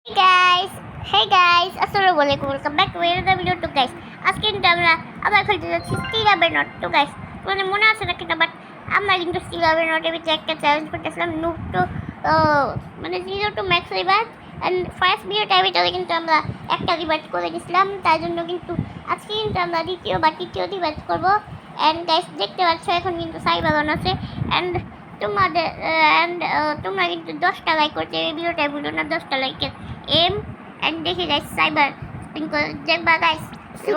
Hey guys, আসসালামু আলাইকুম, welcome back to another video to guys. আজকে কিন্তু আমরা আবার খেলতে যাচ্ছি স্টিলাবের নট তো গাইস। মানে মনে আছে না কিনা, বাট আমরা কিন্তু স্টিলাবের নটের ভিতরে একটা চ্যালেঞ্জ করতেছিলাম নুব টু মানে 0 to max revive and first ভিডিওটার ভিতরে কিন্তু আমরা একটা রিভাইভ করে দিয়েছিলাম, তাই জন্য কিন্তু আজকে কিন্তু আমরা দ্বিতীয় বা তৃতীয় রিভাইভ করবো। অ্যান্ড গাইস দেখতে পাচ্ছ এখন কিন্তু সাইবার অন আছে অ্যান্ড তোমাদের তোমরা কিন্তু 10টা লাইক করতে এই ভিডিওটা ভুলো না, 10টা লাইকের M and this is a cyber sprinkle jabba guys.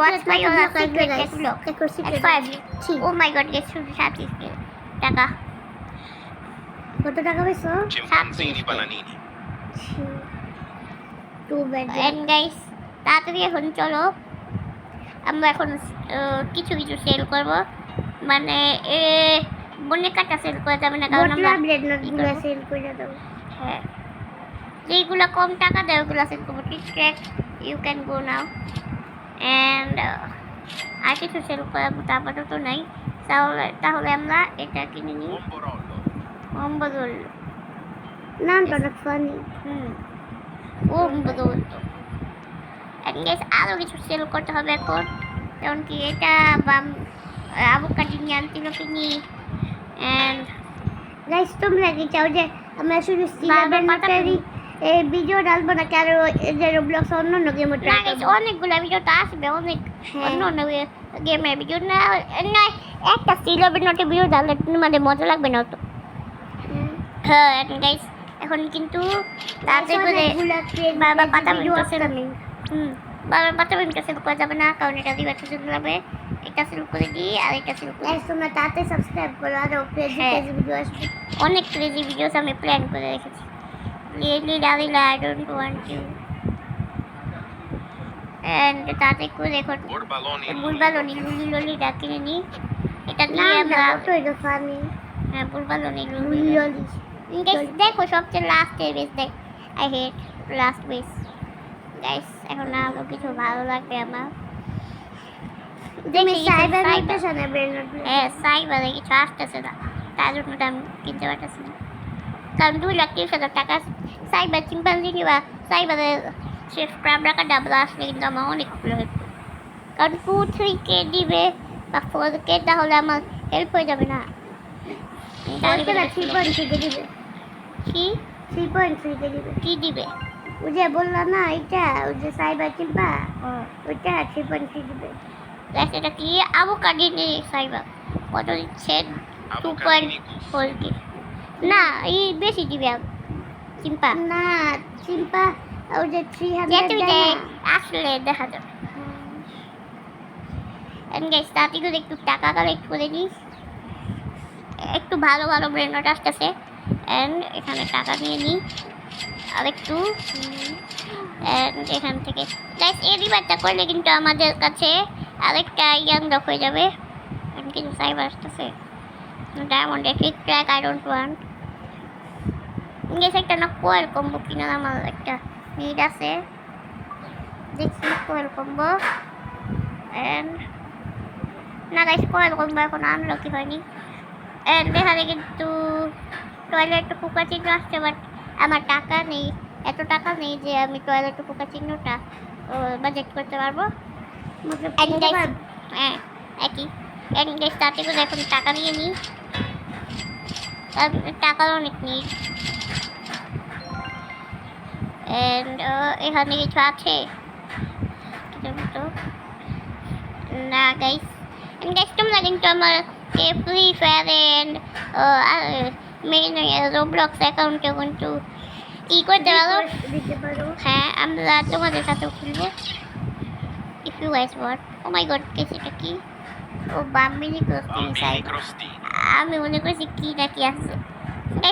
What's my secret look at 5. Oh my god, guys, শুধু 37 টাকা। কত টাকা পেয়েছো? Chimpanzini bananini. Too bad. And guys, তাড়াতাড়ি এখন চলো আমরা এখন কিছু কিছু সেল করব, মানে বনে কাটা সেল করে যাবে না, কারণ আমরা ব্লেড নটগুলো সেল করে দাও। হ্যাঁ, যেগুলো কম টাকা দেয় ওগুলো সেল করবো। Track you can go now and আর কিছু সেল করাবো তা আপাতত নাই। তাহলে আমরা এটা কিনে নিই। Bomborollo. অম্বদল নামটা অনেক ফানি। অম্বদল অ্যান্ড গাইস আরও কিছু সেল করতে হবে এখন, যেমন কি এটা বা আভোকাডো নিয়ে আনছিল কিনি। অ্যান্ড গাইস তোমরা কি চাও যে আমরা শুধু স্টিলাবের নটেরই এই ভিডিও ডালবো না, কারো যে রোবলক্স অন্য অন্য গেমও ট্রাই করবো? অনেকগুলো ভিডিও তো আসবে, অনেক অন্য অন্য গেমের ভিডিও না নয়, একটা স্টিলাবের নটে ভিডিও ডাললে মানে মজা লাগবে না তো। হ্যাঁ গাইস এখন কিন্তু তাড়াতাড়ি করে বারবার পাতা মিনটা সেল করা যাবে না, কারণ এটা দিবার জন্য লাগবে। একটা সেল করে দিই আর একটা সেল করে গাইস তোমরা তাতে সাবস্ক্রাইব করো, আর ক্রেজি ভিডিও আসবে। অনেক ক্রেজি ভিডিওস আমি প্ল্যান করে রেখেছি। Really, darling, I don't want you. And তাতে করে এখন Borbaloni. বুলবালনি লুলি ললিটা কিনে নিই। এটা দিয়ে নামটা আমরা কত এটা ফানি। হ্যাঁ বুলবালনি লুলি লুলি ললি। গাইস দেখো সবচেয়ে লাস্টের বেস দেখ, I hate last base guys. এখন আরো কিছু ভালো লাগবে আমার। তুমি দেখি সাইবার সাইবার নোটেশনে বের নোট। হ্যাঁ সাইবারে কিছু আসতেছে না, তার জন্য তো আমি কিনতে পারতেছি না, কারণ 2,30,000 টাকা সাইবার চিম্পাঞ্জি বা সাইবারে শেফ ক্রাবরাকা ডাবল আসলে কিন্তু আমার অনেক ভালো হতো, কারণ 2-3K দিবে বা 4K, তাহলে আমার হেল্প হয়ে যাবে না। তাহলে 3.3 দিবে। কি 3.3 দিবে। কি দিবে? ওই যে বললা না এটা, ওই যে সাইবার চিম্পা, ওইটা 3.3 দিবে। দেখ এটা কি আভোকাডো নেই সাইবার কত দিচ্ছে? 2.4K না, এই বেশি দিবে চিম্পা। না চিম্পা ওই যে 300 যেতে দেয় আসলে দেখা যাবে। এন্ড গাইস তাতে করে একটু টাকা কালেক্ট করে নিই, একটু ভালো ভালো ব্র্যান্ড নোট আসতেছে। এন্ড এখানে টাকা নিয়ে নিই আর একটু, এন্ড এখান থেকে গাইস এই রিবারটা করলে কিন্তু আমাদের কাছে আরেকটা ইয়াং ডক হয়ে যাবে। এন্ড কিছু সাইবার আসতেছে, diamond click track I don't want. Guys একটা না কোয়েল কম্বো কিনা আমার একটা নিড আছে, দেখছি কোয়েল কম্বো। এন্ড না গাইস কোয়েল কম্বো এখন আনলকি হয়নি। এন্ড এখানে কিন্তু টয়লেট পোকা চিহ্ন আসছে, বাট আমার টাকা নেই, এত টাকা নেই যে আমি টয়লেট পোকা চিহ্নটা বাজেট করতে পারবো। হ্যাঁ একই। এন্ড গাইস তাতে করে এখন টাকা নিয়ে নিই, টাকার অনেক নেই। এন্ড এখানে কিছু আছে না গাইস। এন্ড গাইস তোমরা কিন্তু আমার Free Fire and main Roblox অ্যাকাউন্টে কিন্তু ই করতে পারো। হ্যাঁ আমরা তোমাদের সাথেও খেলবো if you guys want. Oh my god এটা কি? Oh bambini crostini Bambini cyber, crostini. আমি মনে করছি কি না কি আছে।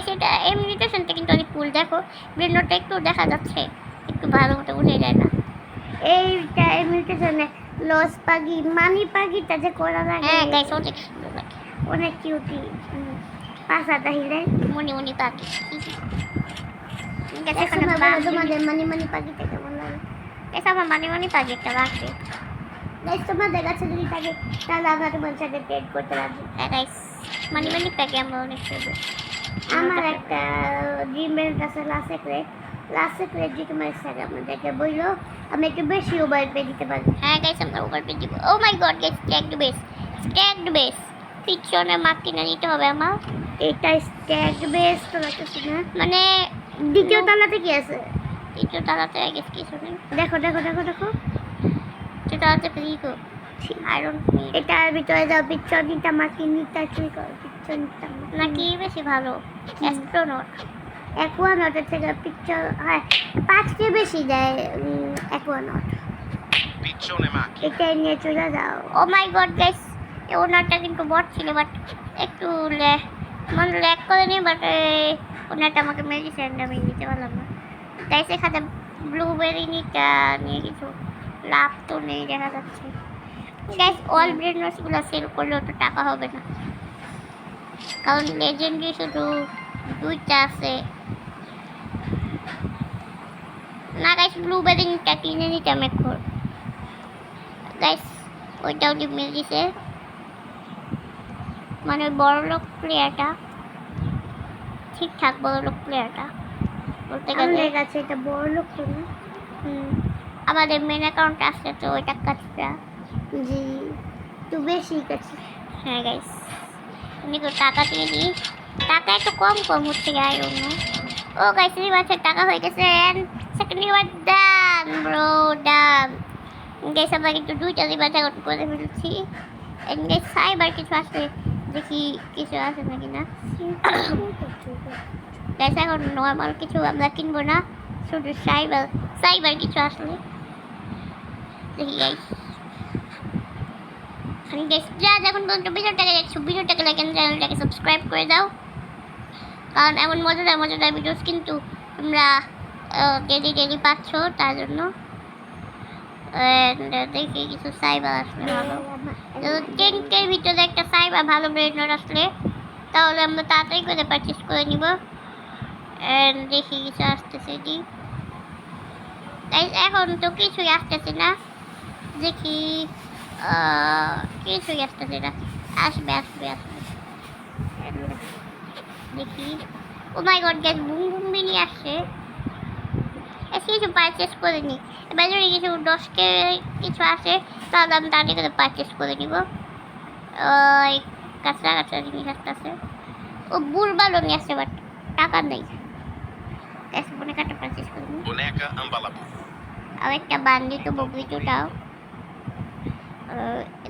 সেটা এমনিটেশনটা কিন্তু অনেক কুল, দেখো ব্রেন্ডটা একটু দেখা যাচ্ছে, একটু ভালো মতো উঠে যায় না। এইটা এমনিটেশনে লস পাগি মানি পাগিটা যে করা লাগে। হ্যাঁ গাইস অনেক সুন্দর লাগে, অনেক কিউটি। পাঁচটা হিলে মনি মনি পাখি। তোমাদের মানি মানি পাগিটা কেমন লাগে? এটা আমার মানে মনি পাখি একটা লাগবে। গাইস তোমাদের কাছে যদি থাকে তাহলে আমরা তোমার সাথে ট্রেড করতে রাজি। হ্যাঁ গাইস মানে মনি পাখি আমার অনেক ফেভারিট। আমার একটা ড্রিম ব্যান্ড আছে লাসে ক্রেট, লাস্টে ক্রেডিট তোমার স্যার আমাদেরকে বললো আমি একটু বেশি ওভার পে দিতে পারি। হ্যাঁ গাইস আমরা ওভারপে দিব। ও মাই গড গাইস স্ট্যাকড বেস পিছনে মার্ক কিনে নিতে হবে আমার। এটা স্ট্যাক বেস তো লাগতেছে না, মানে দ্বিতীয় তলাতে কি আছে? দ্বিতীয় তলাতে আই গেস কিছু নেই। দেখো দেখো দেখো দেখো, দ্বিতীয় তলাতে ফ্রিকো আয়রন এটার ভিতরে যাও, পিছনটা মাটি নিতে চুরি করো, পিছনটা নাকি বেশি ভালো অ্যাস্ট্রোনট। অ্যাকুয়ানটের থেকে পিকচার হয় 5টি বেশি দেয় অ্যাকুয়ানট। Piccione macchina. এটা নিয়ে চলে যাও। ও মাই গড গাইস এই ওনারটা কিন্তু বট ছিল বাট একটু মানে ল্যাগ করে নি বাট ওনারটা আমাকে মেডিসিন আমি নিতে পারলাম না গাইস। এখানে ব্লুবেরি নিটা নিয়ে কিছু লাভ তো নেই দেখা যাচ্ছে গাইস। অল ব্রেনওয়াশগুলো সেল করলেও তো টাকা হবে না কারণ লেজেন্ডারি শুধু 2টা আছে না গাইস। ব্লুবেরি নিটা কিনে নিতাম এখন গাইস। ওইটাও ডিমিয়ে দিছে মানে বড় লোক প্লেয়ারটা ঠিকঠাক বড় লোক প্লেয়ারটা বলতে গেলে। আমাদের কাছে এটা বড় লোক তো না। আমাদের মেন অ্যাকাউন্ট আছে তো ওইটা কাজটা জি একটু বেশি কাছে। হ্যাঁ গাইস নিকো টাকা দিয়ে দিই। টাকা একটু কম হচ্ছে গাই অন্য। ও গাইস এই মাসের টাকা হয়ে গেছে and second reward done bro done guys. আমরা কিন্তু 2টা রিওয়ার্ড অ্যাকাউন্ট করে ফেলছি এন্ড গাইস সাইবার কিছু আসলে দেখি কিছু আছে নাকি না গাইস। এখন নর্মাল কিছু আমরা কিনবো না শুধু সাইবার কিছু আসলে দেখি গাইস। যারা এখন পর্যন্ত ভিডিওটাকে দেখছো ভিডিওটাকে লাইক এন্ড চ্যানেলটাকে সাবস্ক্রাইব করে দাও কারণ এমন মজাদার ভিডিওস কিন্তু তোমরা ডেলি পাচ্ছ তার জন্য। দেখি কিছু সাইবার আসলে ভালো 10K-র ভিতরে একটা সাইবার ভালো ব্রেডনট আসলে তাহলে আমরা তাড়াতাড়ি করে পারচেস করে নিব। দেখি কিছু আসতেছে কি এখন তো কিছুই আসতেছে না দেখি কিছুই আসতেছে না। আসবে দেখি। ও মাই গড গ্যাস বুম নিয়ে আসছে কিছু পারচেস করে নি। এবার যদি কিছু 10K কিছু আসে তাহলে আমি তাড়াতাড়ি করে পারচেস করে নিব। ওই কাঁচা জিনিস আসতেছে। ও বুলবালও নিয়ে আসছে বাট টাকা নেই। মনে কাটা পারচেস করে নি। Boneca Ambalabù. আর একটা বান্ডি তো বকরিটাও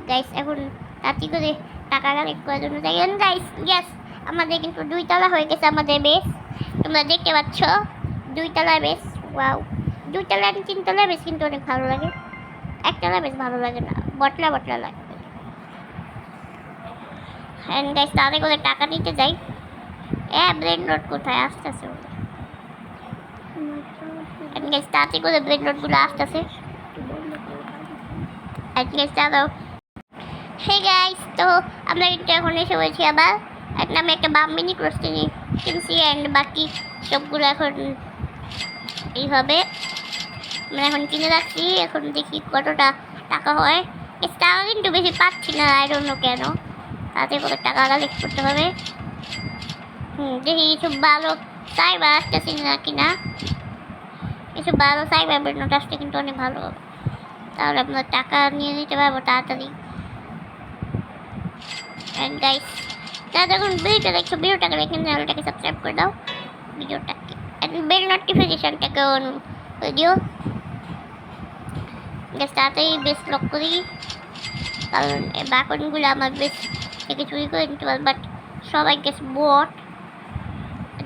গাইস। এখন তাড়াতাড়ি করে টাকা কালেক্ট করার জন্য যাই গাইস। ইয়েস আমাদের কিন্তু 2 তলা হয়ে গেছে আমাদের বেস তোমরা দেখতে পাচ্ছ 2 তলা বেস। ওয়াও 2 তলা 3 তলা বেস কিন্তু অনেক ভালো লাগে। 1 তলা বেশ ভালো লাগে না বটলা লাগে। এন্ড গাইস তাড়াতাড়ি করে টাকা নিতে যাই। ব্রেন নোট কোথায় আসতেছে এন্ড গাইস তাড়াতাড়ি করে ব্রেন নোটগুলো আসতেছে এন্ড গাইস দাও। হে গাইস তো আমরা কিন্তু এখন এসে বলছি আবার এখন আমি একটা বাম্বিনি ক্রস কিনছি অ্যান্ড বাকি সবগুলো এখন এইভাবে আমরা এখন কিনে রাখছি। এখন দেখি কতটা টাকা হয়। টাকা কিন্তু বেশি পাচ্ছি না আই ডোন্ট নো কেন। তাতে করে টাকা কালেক্ট করতে হবে। দেখি কিছু ভালো সাইবার আসতেছি নাকি না। কিছু ভালো সাইবার নোট আসতে কিন্তু অনেক ভালো হবে তাহলে আপনার টাকা নিয়ে নিতে পারবো তাড়াতাড়ি। এন্ড গাইস যারা যখন ভিডিওটা দেখছো ভিডিওটাকে দেখে চ্যানেলটাকে সাবস্ক্রাইব করে দাও ভিডিওটাকে এন্ড বেল নোটিফিকেশনটাকে অন করে দিও। গ্যাস তাড়াতাড়ি বেশ লক করি কারণ এই বাকনগুলো আমার বেশ থেকে চুরি করে নিতে পারবে বাট সবাই গ্যাস বট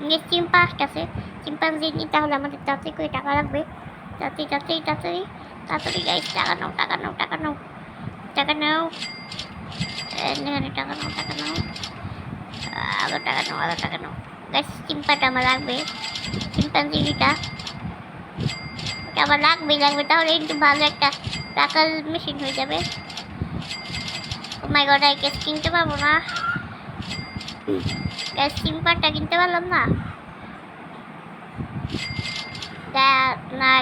গ্যাস চিম্পা আসতেছে চিম্পাঞ্জি নিই তাহলে আমাদের তাড়াতাড়ি করে টাকা লাগবে। তাড়াতাড়ি গাইস টাকা নাও এখানে টাকা নাও আরো টাকা নাও গাইস। চিম্পাটা আমার লাগবে চিম্পাঞ্জিটা ওটা আমার লাগবে তাহলে একটু ভালো একটা টাকার মেশিন হয়ে যাবে। ও মাই গড আই গ্যাস কিনতে পারবো না গ্যাস চিম্পাটা কিনতে পারলাম না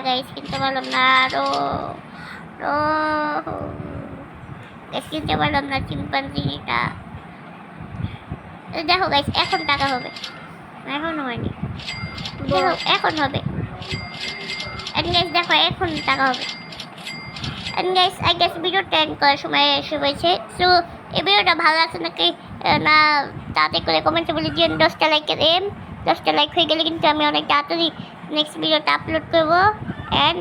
গাইস কিনতে পারলাম না কিনতে পারলাম না চিম্পাঞ্জিটা। দেখো গাইস এখন টাকা হবে এখনো হয়নি। দেখো এখন হবে এন্ড গাইস দেখো এখন টাকা হবে। এন্ড গাইস আই গেস ভিডিওটা এন্ড করার সময় এসে হয়েছে। সো এই ভিডিওটা ভালো লাগছে নাকি না তাতে করে কমেন্টে বলে দিন। 10টা লাইকের 10টা লাইক হয়ে গেলে কিন্তু আমি অনেক তাড়াতাড়ি নেক্সট ভিডিওটা আপলোড করবো। অ্যান্ড